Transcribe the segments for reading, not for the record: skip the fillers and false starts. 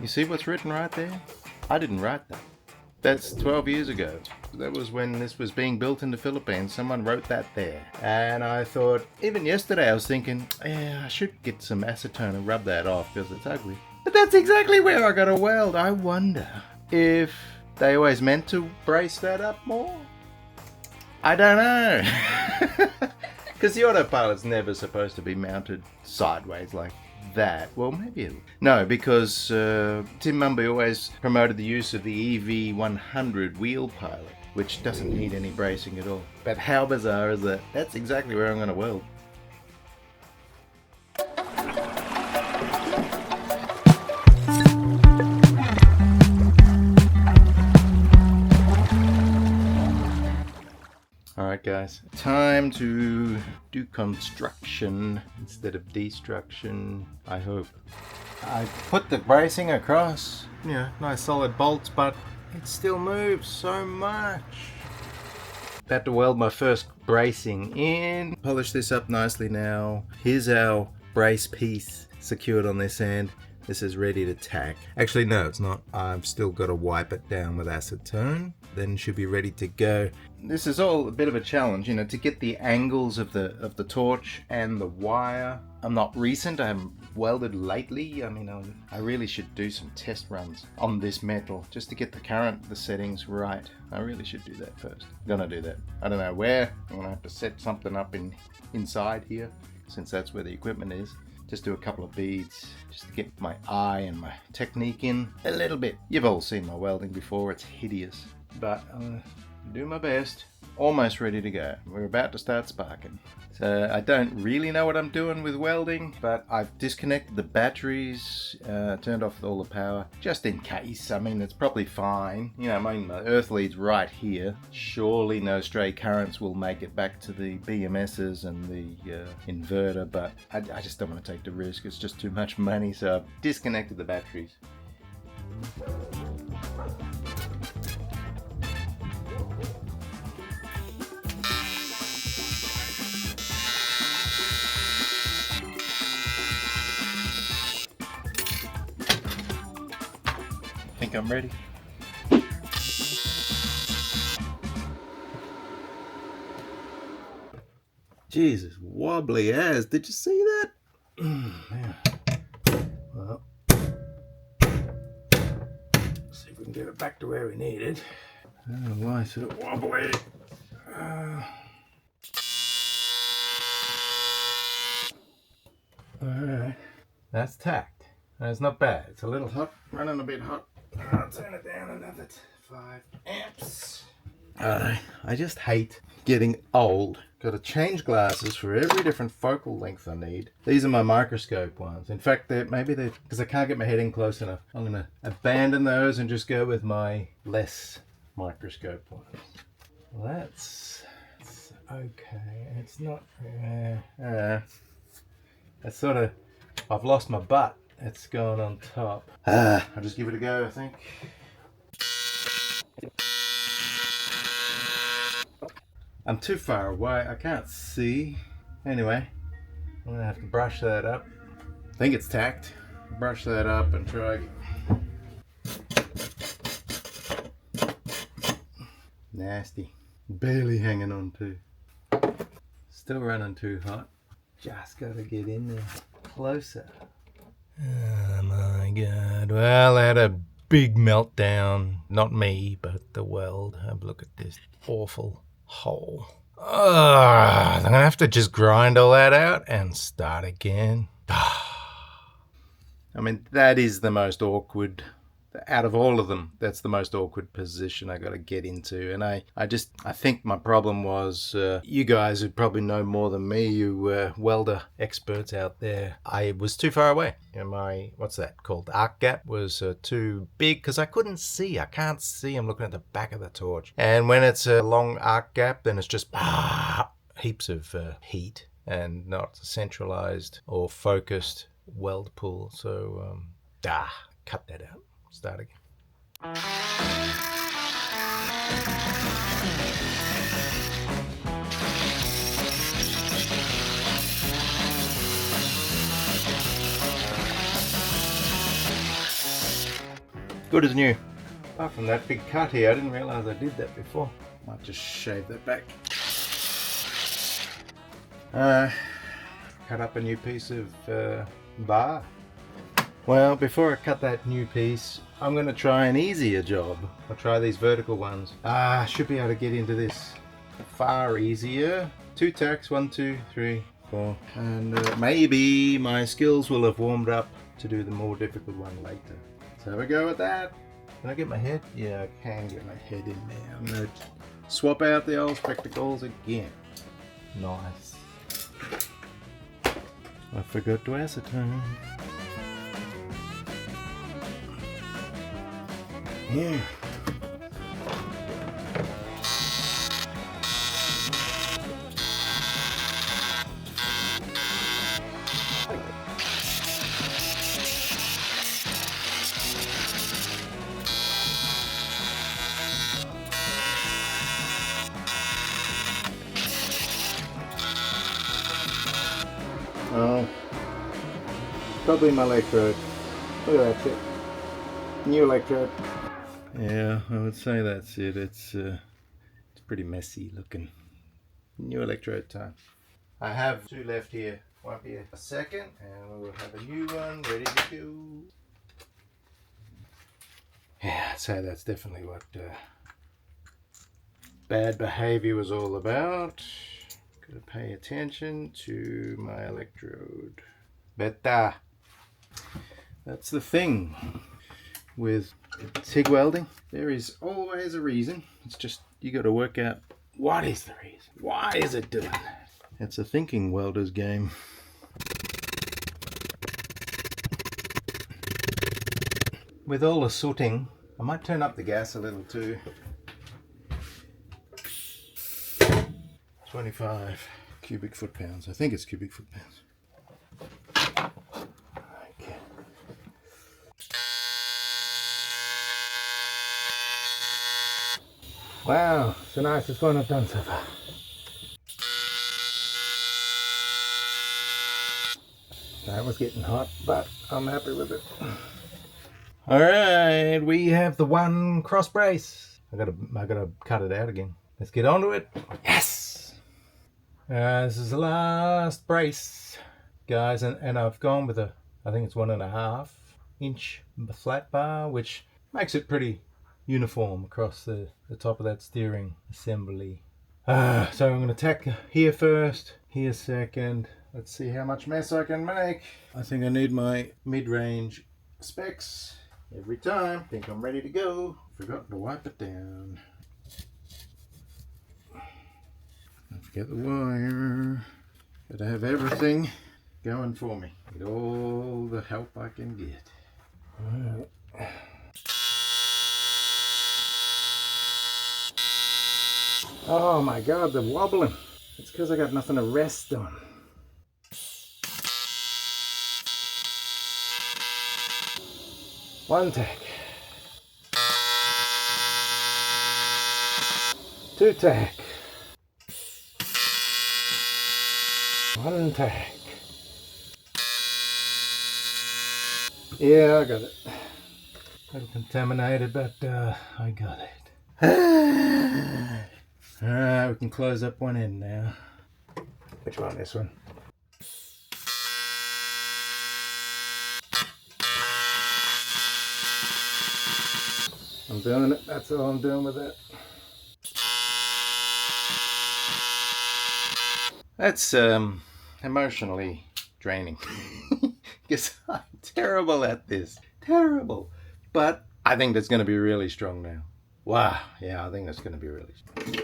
You see what's written right there? I didn't write that. That's 12 years ago. That was when this was being built in the Philippines. Someone wrote that there. And I thought, even yesterday I was thinking, yeah, I should get some acetone and rub that off because it's ugly. But that's exactly where I got a weld. I wonder if they always meant to brace that up more? I don't know. Because the Autopilot's never supposed to be mounted sideways like that. Well, maybe no, because Tim Mumby always promoted the use of the EV100 wheel pilot, which doesn't need any bracing at all. But how bizarre is that? That's exactly where I'm going to weld. Alright guys, time to do construction instead of destruction, I hope. I put the bracing across, yeah, nice solid bolts, but it still moves so much. About to weld my first bracing in. Polish this up nicely now. Here's our brace piece secured on this end. This is ready to tack. Actually, no, it's not. I've still got to wipe it down with acetone. Then should be ready to go. This is all a bit of a challenge, you know, to get the angles of the torch and the wire. I'm not recent. I haven't welded lately. I mean, I really should do some test runs on this metal just to get the settings right. I really should do that first. I'm gonna do that. I don't know where. I'm gonna have to set something up inside here, since that's where the equipment is. Just do a couple of beads just to get my eye and my technique in a little bit. You've all seen my welding before, it's hideous. But I'm gonna do my best. Almost ready to go. We're about to start sparking. So I don't really know what I'm doing with welding, but I've disconnected the batteries, turned off all the power, just in case. I mean, it's probably fine. You know, I mean, the earth lead's right here. Surely no stray currents will make it back to the BMSs and the inverter, but I just don't want to take the risk. It's just too much money, so I've disconnected the batteries. Think I'm ready? Jesus, wobbly as. Did you see that? Man. Well, see if we can get it back to where we need it. I don't know why it's so wobbly. Alright, that's tacked. It's not bad. It's a little hot, running a bit hot. I'll turn it down another 5 amps. I just hate getting old. Got to change glasses for every different focal length I need. These are my microscope ones. In fact, because I can't get my head in close enough, I'm going to abandon those and just go with my less microscope ones. Well, that's okay. It's not... that's sort of... I've lost my butt. It's going on top. I'll just give it a go, I think. I'm too far away. I can't see. Anyway, I'm gonna have to brush that up. I think it's tacked. Brush that up and try. Nasty. Barely hanging on too. Still running too hot. Just gotta get in there closer. Oh my god. Well, I had a big meltdown. Not me, but the weld. Have a look at this awful hole. I'm gonna have to just grind all that out and start again. I mean, that is the most awkward. Out of all of them, that's the most awkward position I got to get into. And I think my problem was, you guys would probably know more than me, you welder experts out there. I was too far away. And my, what's that called? Arc gap was too big because I couldn't see. I can't see. I'm looking at the back of the torch. And when it's a long arc gap, then it's just heaps of heat and not centralized or focused weld pool. So, cut that out. Start again. Good as new. Apart from that big cut here, I didn't realise I did that before. Might just shave that back. Cut up a new piece of bar. Well, before I cut that new piece, I'm going to try an easier job. I'll try these vertical ones. I should be able to get into this far easier. 2 tacks, 1, 2, 3, 4. And maybe my skills will have warmed up to do the more difficult one later. Let's have a go at that. Can I get my head? Yeah, I can get my head in there. I'm going to swap out the old spectacles again. Nice. I forgot to acetone. Yeah. Oh, probably my electrode. Look at that shit. New electrode. Yeah, I would say that's it. It's pretty messy looking. New electrode time. I have 2 left here. Won't be a second, and we will have a new one ready to go. Yeah, I'd say that's definitely what bad behavior was all about. Gotta pay attention to my electrode. Better. That's the thing with TIG welding. There is always a reason. It's just you got to work out what is the reason. Why is it doing that? It's a thinking welder's game. With all the sooting, I might turn up the gas a little too. 25 cubic foot pounds. I think it's cubic foot pounds. Okay. Wow, it's the nicest one I've done so far. That was getting hot, but I'm happy with it. Alright, we have the one cross brace. I gotta cut it out again. Let's get on to it. Yes! This is the last brace, guys, and I've gone with I think it's 1.5 inch flat bar, which makes it pretty uniform across the top of that steering assembly. So I'm going to tack here first, here second. Let's see how much mess I can make. I think I need my mid-range specs every time. Think I'm ready to go. Forgot to wipe it down. Don't forget the wire. Gotta have everything going for me. Get all the help I can get. Alright. Oh my god, they're wobbling. It's because I got nothing to rest on. One tack. 2 tack. 1 tack. Yeah, I got it. A little contaminated, but I got it. Alright, we can close up one end now. Which one? This one. I'm doing it. That's all I'm doing with it. That's emotionally draining. Because I'm terrible at this. Terrible. But I think that's going to be really strong now. Wow. Yeah, I think that's going to be really strong.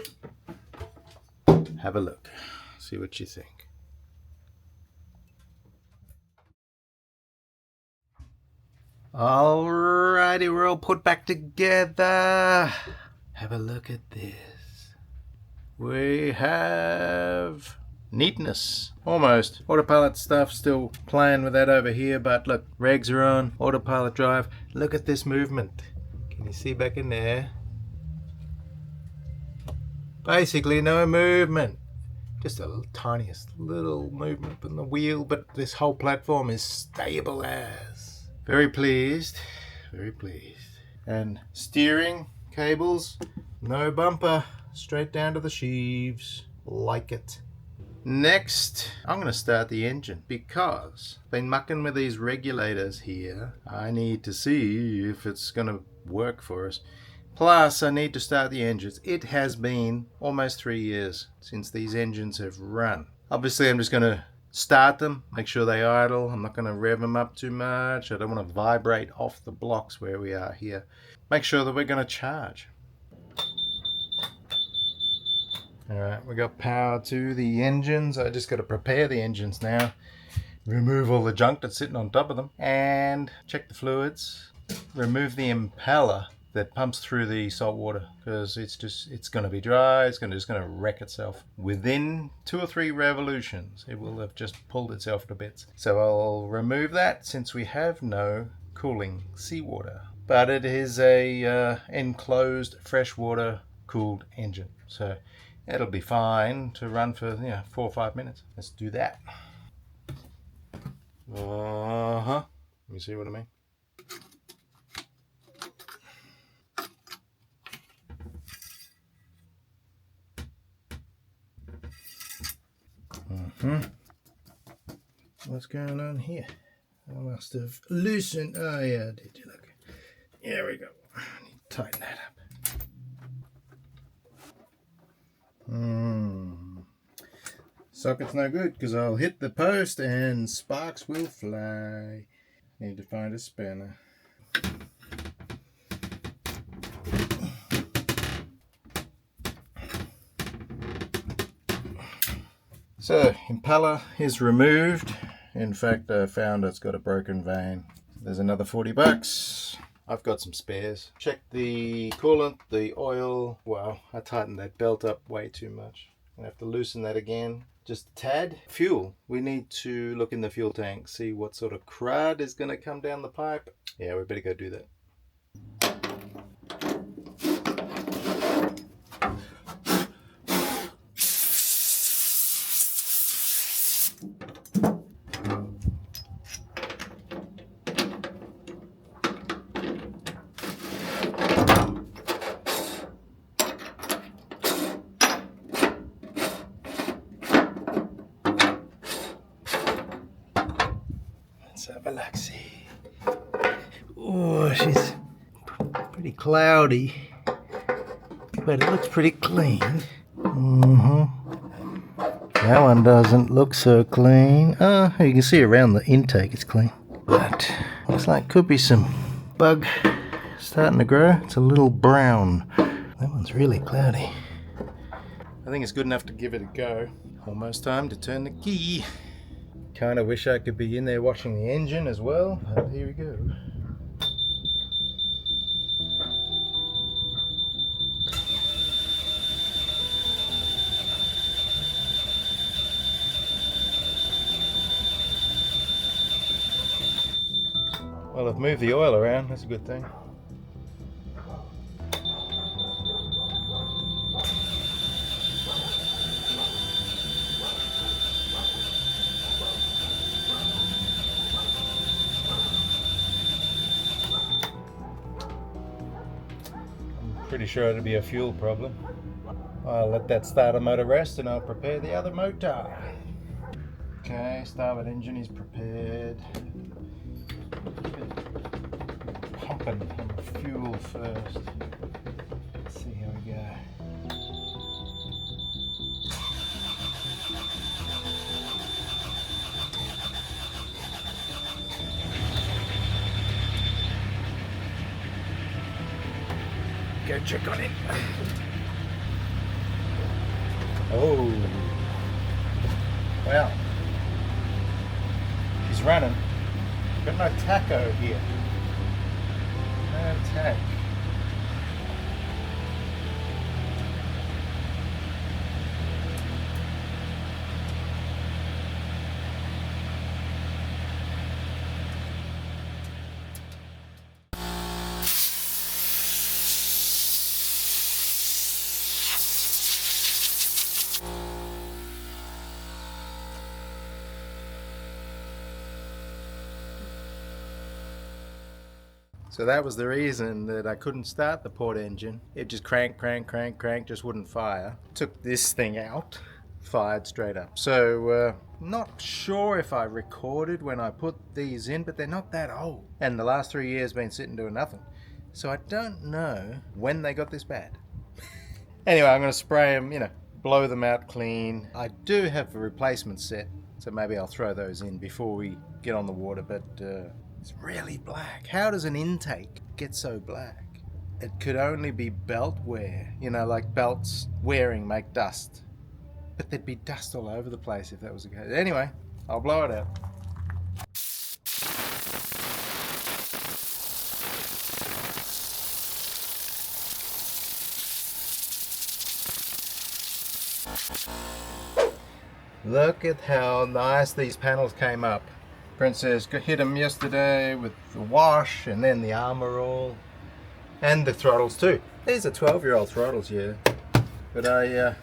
Have a look. See what you think. Alrighty, we're all put back together. Have a look at this. We have neatness, almost. Autopilot stuff still playing with that over here, but look, regs are on, autopilot drive. Look at this movement. Can you see back in there? Basically no movement. Just a tiniest little movement on the wheel, but this whole platform is stable as. Very pleased, very pleased. And steering cables, no bumper, straight down to the sheaves. Like it. Next, I'm going to start the engine because I've been mucking with these regulators here. I need to see if it's going to work for us. Plus, I need to start the engines. It has been almost 3 years since these engines have run. Obviously, I'm just going to start them, make sure they idle. I'm not going to rev them up too much. I don't want to vibrate off the blocks where we are here. Make sure that we're going to charge. Alright, we got power to the engines. I just got to prepare the engines now. Remove all the junk that's sitting on top of them. And check the fluids. Remove the impeller that pumps through the salt water because it's going to be dry. It's just going to wreck itself. Within 2 or 3 revolutions, it will have just pulled itself to bits. So I'll remove that since we have no cooling seawater. But it is a enclosed freshwater cooled engine. So it'll be fine to run for 4 or 5 minutes. Let's do that. You see what I mean? What's going on here? I must have loosened. Oh yeah, I did. Look. There we go. I need to tighten that up. Socket's no good because I'll hit the post and sparks will fly. Need to find a spanner. So, impeller is removed. In fact, I found it's got a broken vane. There's another $40. I've got some spares. Check the coolant, the oil. Wow, I tightened that belt up way too much. I have to loosen that again. Just a tad. Fuel. We need to look in the fuel tank, see what sort of crud is going to come down the pipe. Yeah, we better go do that. Let's have a look-see. Oh, she's pretty cloudy, but it looks pretty clean. That one doesn't look so clean. Oh, you can see around the intake it's clean. But looks like could be some bug starting to grow. It's a little brown. That one's really cloudy. I think it's good enough to give it a go. Almost time to turn the key. Kind of wish I could be in there watching the engine as well, but here we go. Well, I've moved the oil around, that's a good thing. Pretty sure it'll be a fuel problem. I'll let that starter motor rest and I'll prepare the other motor. Okay, starboard engine is prepared. Pumping on the fuel first. Let's see how we go. Go check on it. Oh, well, he's running. Got no tacho here. No tack. So that was the reason that I couldn't start the port engine. It just crank, just wouldn't fire. Took this thing out, fired straight up. So not sure if I recorded when I put these in, but they're not that old. And the last 3 years been sitting doing nothing. So I don't know when they got this bad. Anyway, I'm going to spray them, blow them out clean. I do have a replacement set, so maybe I'll throw those in before we get on the water, but it's really black. How does an intake get so black? It could only be belt wear, like belts wearing make dust. But there'd be dust all over the place if that was the case. Anyway, I'll blow it out. Look at how nice these panels came up. Princess hit them yesterday with the wash and then the armor all. And the throttles too. These are 12-year-old throttles here. But I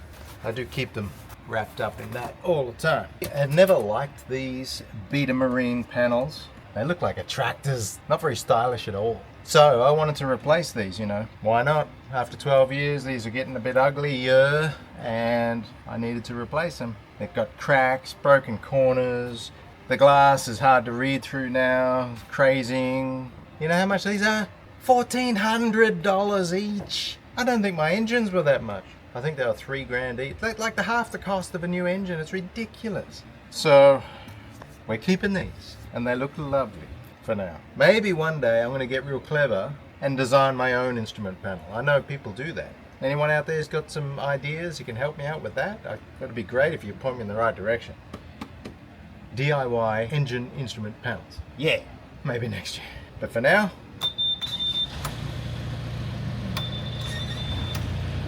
do keep them wrapped up in that all the time. I've never liked these Beta Marine panels. They look like a tractor's, not very stylish at all. So I wanted to replace these, Why not? After 12 years, these are getting a bit uglier and I needed to replace them. They've got cracks, broken corners. The glass is hard to read through now, crazing. You know how much these are? $1,400 each. I don't think my engines were that much. I think they were $3,000 each. Like the half the cost of a new engine. It's ridiculous. So we're keeping these and they look lovely for now. Maybe one day I'm going to get real clever and design my own instrument panel. I know people do that. Anyone out there's got some ideas? You can help me out with that? That'd be great if you point me in the right direction. DIY engine instrument panels. Yeah, maybe next year. But for now,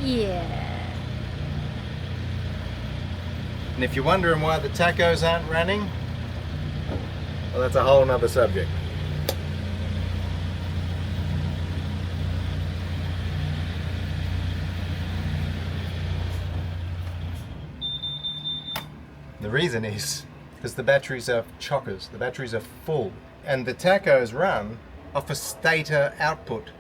yeah. And if you're wondering why the tacos aren't running, well, that's a whole nother subject. The reason is because the batteries are chockers, the batteries are full, and the tacos run off a stator output.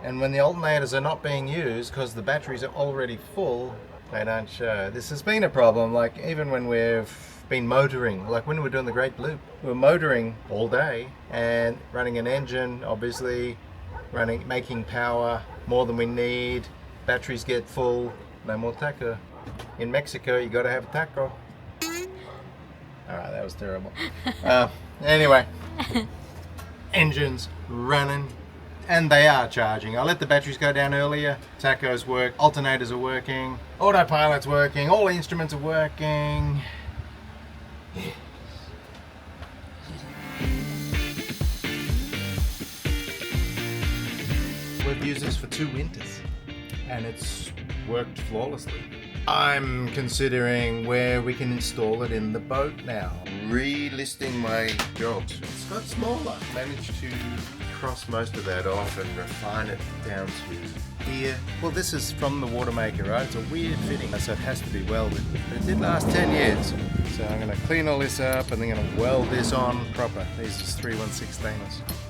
And when the alternators are not being used because the batteries are already full, they don't show. This has been a problem, like even when we've been motoring, like when we were doing the Great Loop. We were motoring all day and running an engine, obviously, making power more than we need. Batteries get full, no more taco. In Mexico, you gotta have a taco. Alright, that was terrible. Anyway, engines running, and they are charging. I let the batteries go down earlier. Tacos work, alternators are working, Autopilot's working, all the instruments are working. Yes. We've used this for 2 winters, and it's worked flawlessly. I'm considering where we can install it in the boat now. Relisting my jobs. It's got smaller. Managed to cross most of that off and refine it down to here. Well, this is from the Watermaker, right? It's a weird fitting, so it has to be welded. But it did last 10 years. So I'm going to clean all this up and then going to weld this on proper. These are 316 stainless.